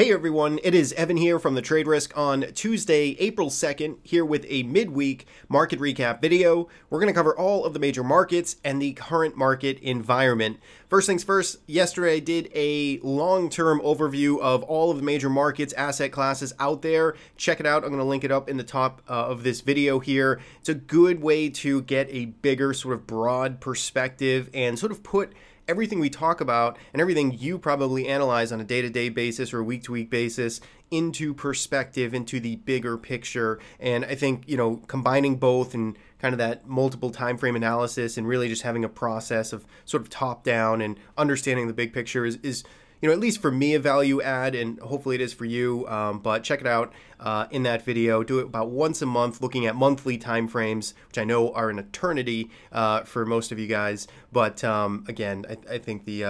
Hey everyone, it is Evan here from the Trade Risk on Tuesday, April 2nd, here with a midweek market recap video. We're going to cover all of the major markets and the current market environment. First things first, yesterday I did a long-term overview of all of the major markets, asset classes out there. Check it out. I'm going to link it up in the top of this video here. It's a good way to get a bigger sort of broad perspective and sort of put everything we talk about and everything you probably analyze on a day-to-day basis or a week-to-week basis into perspective, into the bigger picture. And I think, combining both and kind of that multiple time frame analysis and really just having a process of sort of top down and understanding the big picture is at least for me, a value add, and hopefully it is for you. But check it out in that video. Do it about once a month, looking at monthly time frames, which I know are an eternity for most of you guys. But again, I think the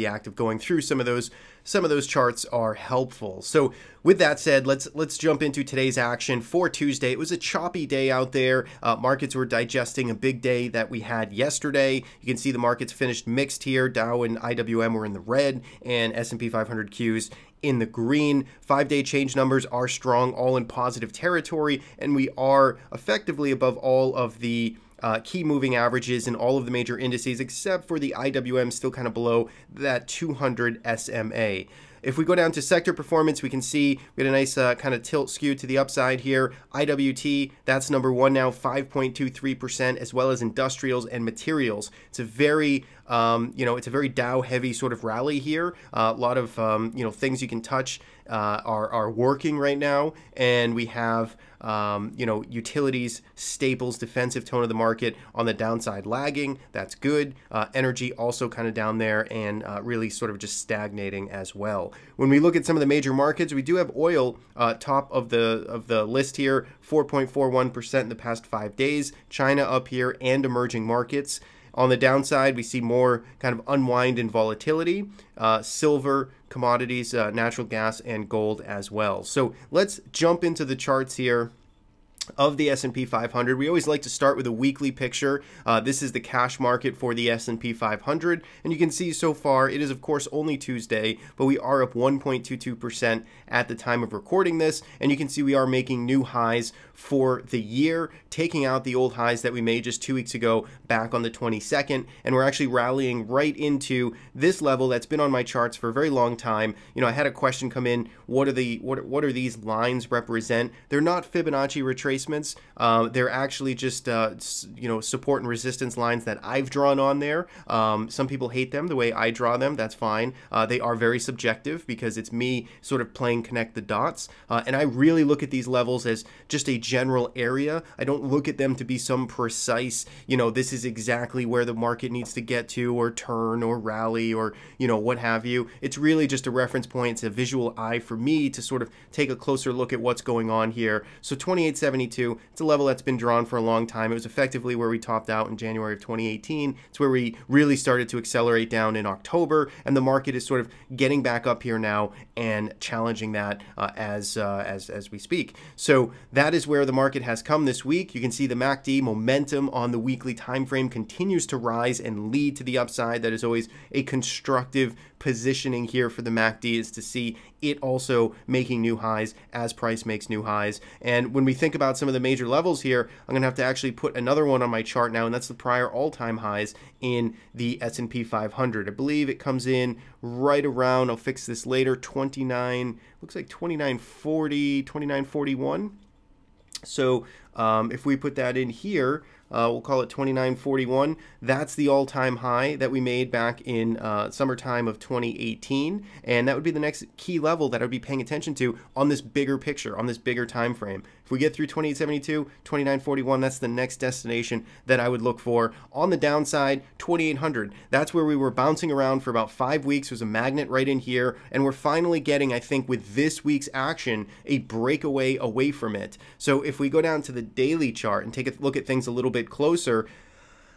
act of going through some of those charts are helpful. So with that said, let's jump into today's action for Tuesday. It was a choppy day out there. Markets were digesting a big day that we had yesterday. You can see the markets finished mixed here. Dow and IWM were in the red, and S&P 500 Qs in the green. 5-day change numbers are strong, all in positive territory, and we are effectively above all of the key moving averages in all of the major indices, except for the IWM, still kind of below that 200 SMA. If we go down to sector performance, we can see we had a nice kind of tilt skew to the upside here. IWT, that's number one now, 5.23%, as well as industrials and materials. It's a very it's a very Dow heavy sort of rally here. A lot of things you can touch are working right now, and we have utilities, staples, defensive tone of the market on the downside lagging. That's good. Energy also kind of down there and really sort of just stagnating as well. When we look at some of the major markets, we do have oil top of the list here, 4.41% in the past 5 days. China up here and emerging markets. On the downside, we see more kind of unwind and volatility, silver, commodities, natural gas, and gold as well. So let's jump into the charts here of the S&P 500. We always like to start with a weekly picture. This is the cash market for the S&P 500, and you can see so far it is of course only Tuesday, but we are up 1.22% at the time of recording this, and you can see we are making new highs for the year, taking out the old highs that we made just 2 weeks ago back on the 22nd, and we're actually rallying right into this level that's been on my charts for a very long time. I had a question come in, what are these lines represent? They're not Fibonacci retracements. They're actually just support and resistance lines that I've drawn on there. Some people hate them the way I draw them. That's fine. They are very subjective because it's me sort of playing connect the dots, and I really look at these levels as just a general area. I don't look at them to be some precise, this is exactly where the market needs to get to or turn or rally or what have you. It's really just a reference point. It's a visual eye for me to sort of take a closer look at what's going on here. So 2872, it's a level that's been drawn for a long time. It was effectively where we topped out in January of 2018. It's where we really started to accelerate down in October, and the market is sort of getting back up here now and challenging that as we speak. So that is where the market has come this week. You can see the MACD momentum on the weekly time frame continues to rise and lead to the upside. That is always a constructive positioning here for the MACD, is to see it also making new highs as price makes new highs. And when we think about some of the major levels here, I'm going to have to actually put another one on my chart now, and that's the prior all-time highs in the S&P 500. I believe it comes in right around, I'll fix this later, 29, looks like 2940, 2941. So if we put that in here, we'll call it 2941. That's the all-time high that we made back in summertime of 2018, and that would be the next key level that I'd be paying attention to on this bigger picture, on this bigger time frame. If we get through 2872, 2941, that's the next destination that I would look for. On the downside, 2800. That's where we were bouncing around for about 5 weeks. There's a magnet right in here, and we're finally getting, I think, with this week's action, a breakaway away from it. So if we go down to the daily chart and take a look at things a little bit closer,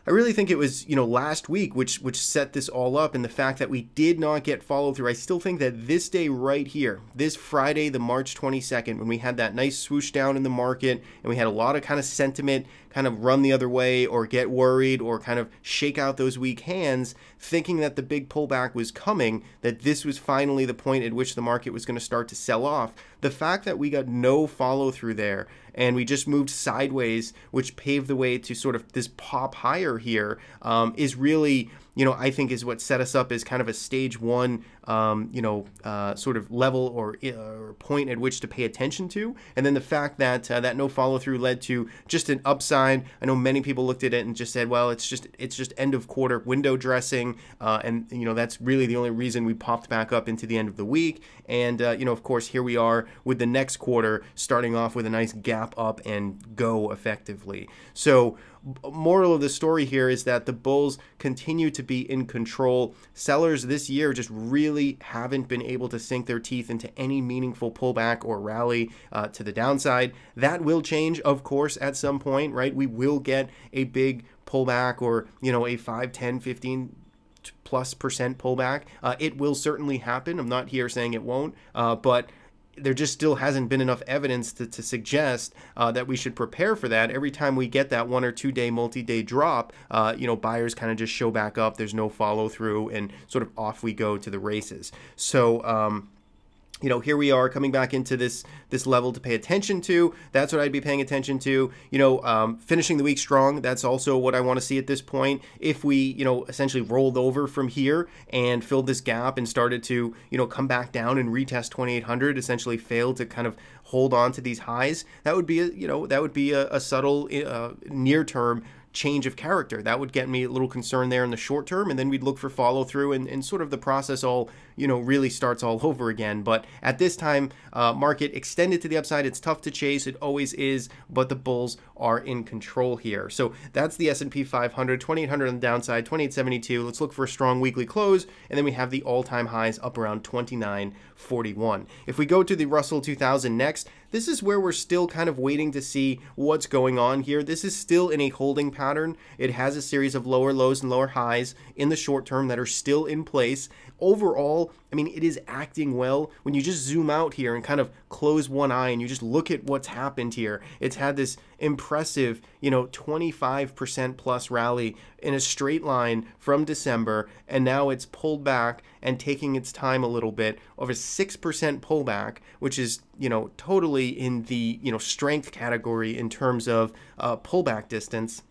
I really think it was, last week which set this all up, and the fact that we did not get follow through. I still think that this day right here, this Friday, the March 22nd, when we had that nice swoosh down in the market and we had a lot of kind of sentiment kind of run the other way or get worried or kind of shake out those weak hands, thinking that the big pullback was coming, that this was finally the point at which the market was going to start to sell off. The fact that we got no follow through there and we just moved sideways, which paved the way to sort of this pop higher here, is really, I think is what set us up as kind of a stage one, sort of level or point at which to pay attention to. And then the fact that that no follow through led to just an upside. I know many people looked at it and just said, well, it's just end of quarter window dressing, and that's really the only reason we popped back up into the end of the week. And of course, here we are with the next quarter starting off with a nice gap up and go effectively. So moral of the story here is that the bulls continue to be in control. Sellers this year just really haven't been able to sink their teeth into any meaningful pullback or rally to the downside. That will change, of course, at some point, right? We will get a big pullback or, a 5, 10, 15 plus % pullback. It will certainly happen. I'm not here saying it won't, but there just still hasn't been enough evidence to suggest that we should prepare for that. Every time we get that 1 or 2 day multi-day drop, buyers kind of just show back up. There's no follow through and sort of off we go to the races. So, here we are coming back into this level to pay attention to. That's what I'd be paying attention to. Finishing the week strong. That's also what I want to see at this point. If we, essentially rolled over from here and filled this gap and started to, come back down and retest 2,800, essentially failed to kind of hold on to these highs, that would be a subtle near-term change of character. That would get me a little concerned there in the short term, and then we'd look for follow through and sort of the process all, really starts all over again. But at this time, market extended to the upside. It's tough to chase. It always is, but the bulls are in control here. So that's the S&P 500, 2,800 on the downside, 2,872. Let's look for a strong weekly close, and then we have the all-time highs up around 29.41. If we go to the Russell 2000 next, this is where we're still kind of waiting to see what's going on here. This is still in a holding pattern. It has a series of lower lows and lower highs in the short term that are still in place. Overall, I mean, it is acting well. When you just zoom out here and kind of close one eye and you just look at what's happened here, it's had this impressive, 25% plus rally in a straight line from December, and now it's pulled back and taking its time a little bit of a 6% pullback, which is, totally in the, strength category in terms of pullback distance.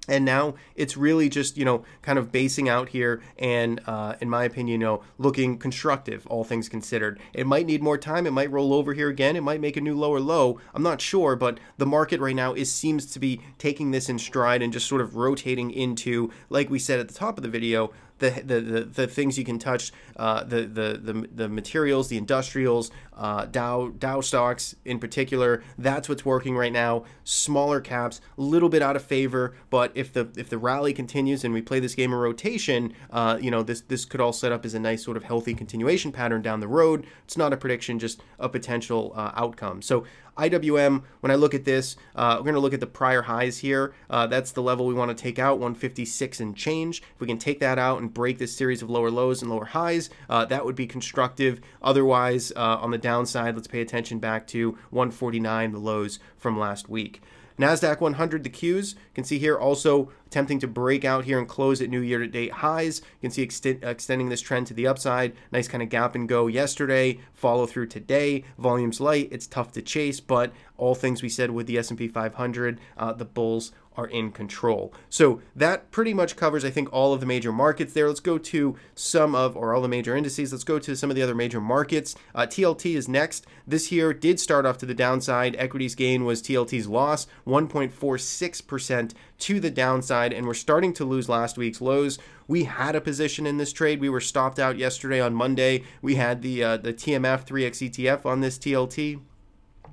And now it's really just, kind of basing out here and, in my opinion, looking constructive, all things considered. It might need more time. It might roll over here again. It might make a new lower low. I'm not sure, but the market right now seems to be taking this in stride and just sort of rotating into, like we said at the top of the video, the things you can touch, the materials, the industrials, Dow stocks in particular. That's what's working right now. Smaller caps, a little bit out of favor, but if the rally continues and we play this game of rotation, this could all set up as a nice sort of healthy continuation pattern down the road. It's not a prediction, just a potential outcome. So IWM, when I look at this, we're going to look at the prior highs here. That's the level we want to take out, 156 and change. If we can take that out and break this series of lower lows and lower highs, that would be constructive. Otherwise, on the downside, let's pay attention back to 149, the lows from last week. NASDAQ 100, the Qs, you can see here also attempting to break out here and close at new year-to-date highs. You can see extending this trend to the upside. Nice kind of gap and go yesterday, follow through today. Volume's light, it's tough to chase, but all things we said with the S&P 500, the bulls are in control. So that pretty much covers, I think, all of the major markets there. Let's go to all the major indices. Let's go to some of the other major markets. TLT is next. This here did start off to the downside. Equities gain was TLT's loss, 1.46% to the downside, and we're starting to lose last week's lows. We had a position in this trade. We were stopped out yesterday on Monday. We had the TMF 3X ETF on this TLT.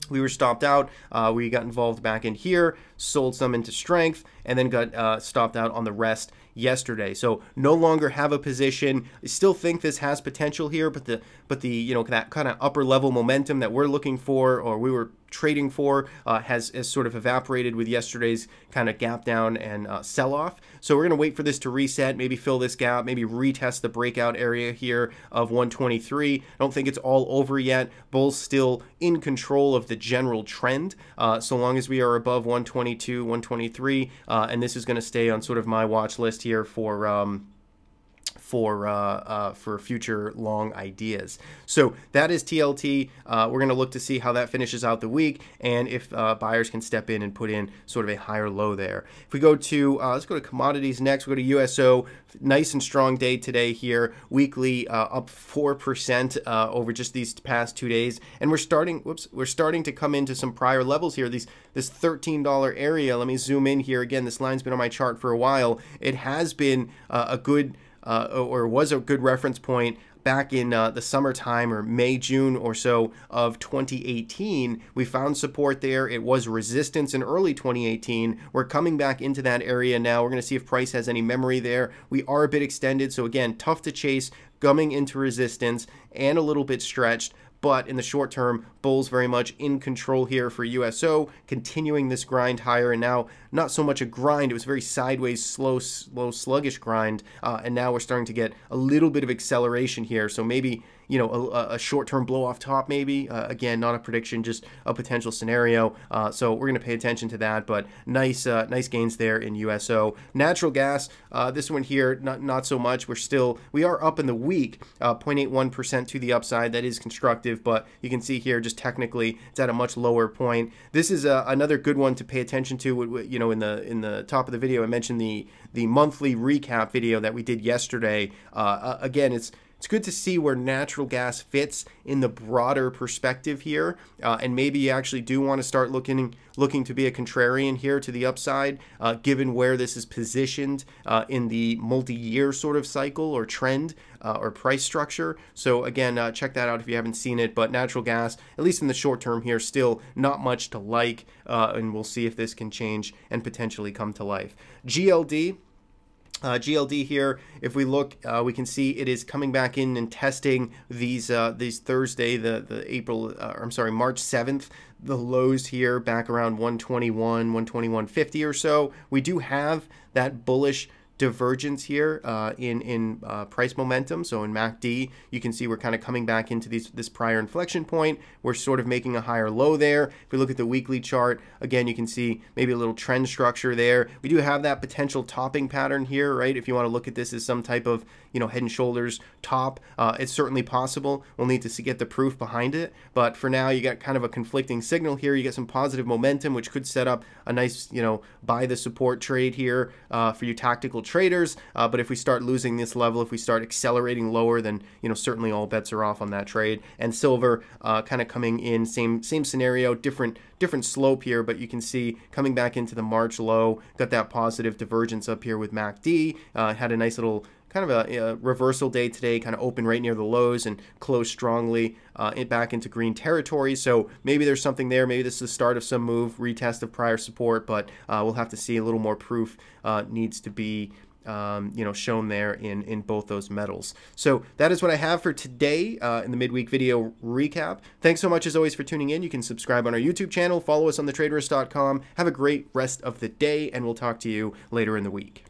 We were stopped out. We got involved back in here, sold some into strength, and then got stopped out on the rest yesterday. So no longer have a position. I still think this has potential here, but the that kind of upper level momentum that we're looking for, or we were trading for, has sort of evaporated with yesterday's kind of gap down and sell-off. So we're going to wait for this to reset, maybe fill this gap, maybe retest the breakout area here of 123. I don't think it's all over yet. Bulls still in control of the general trend, so long as we are above 122, 123, and this is going to stay on sort of my watch list here for future long ideas. So that is TLT. We're going to look to see how that finishes out the week, and if buyers can step in and put in sort of a higher low there. If we go to let's go to commodities next. We go to USO. Nice and strong day today here. Weekly up 4% over just these past 2 days, and we're starting to come into some prior levels here. This $13 area. Let me zoom in here again. This line's been on my chart for a while. It has been a good or was a good reference point back in the summertime, or May, June or so of 2018. We found support there. It was resistance in early 2018. We're coming back into that area now. We're going to see if price has any memory there. We are a bit extended, so again, tough to chase, coming into resistance and a little bit stretched. But in the short term, bulls very much in control here for USO, continuing this grind higher, and now not so much a grind. It was very sideways, slow, sluggish grind, and now we're starting to get a little bit of acceleration here. So maybe, you know, a short-term blow off top, maybe. Again, not a prediction, just a potential scenario. So we're going to pay attention to that. But nice gains there in USO. Natural gas, this one here, not so much. We are up in the week, 0.81% to the upside. That is constructive, but you can see here, just technically, it's at a much lower point. This is another good one to pay attention to. You know, in the top of the video, I mentioned the monthly recap video that we did yesterday. Again, it's good to see where natural gas fits in the broader perspective here, and maybe you actually do want to start looking to be a contrarian here to the upside, given where this is positioned in the multi-year sort of cycle or trend or price structure. So again, check that out if you haven't seen it. But natural gas, at least in the short term here, still not much to like, and we'll see if this can change and potentially come to life. GLD. GLD here, if we look, we can see it is coming back in and testing these Thursday, March 7th, the lows here back around 121, 121.50 or so. We do have that bullish divergence here in price momentum. So in MACD, you can see we're kind of coming back into this prior inflection point. We're sort of making a higher low there. If we look at the weekly chart, again, you can see maybe a little trend structure there. We do have that potential topping pattern here, right? If you want to look at this as some type of, you know, head and shoulders top, it's certainly possible. We'll need to get the proof behind it. But for now, you got kind of a conflicting signal here. You get some positive momentum, which could set up a nice, you know, buy the support trade here for you tactical traders, but if we start losing this level, if we start accelerating lower, then, you know, certainly all bets are off on that trade. And silver kind of coming in, same scenario, different slope here, but you can see coming back into the March low, got that positive divergence up here with MACD, had a nice little kind of a reversal day today, kind of open right near the lows and close strongly back into green territory. So maybe there's something there. Maybe this is the start of some move, retest of prior support, but we'll have to see. A little more proof needs to be you know, shown there in both those metals. So that is what I have for today in the midweek video recap. Thanks so much as always for tuning in. You can subscribe on our YouTube channel, follow us on thetraderist.com. Have a great rest of the day, and we'll talk to you later in the week.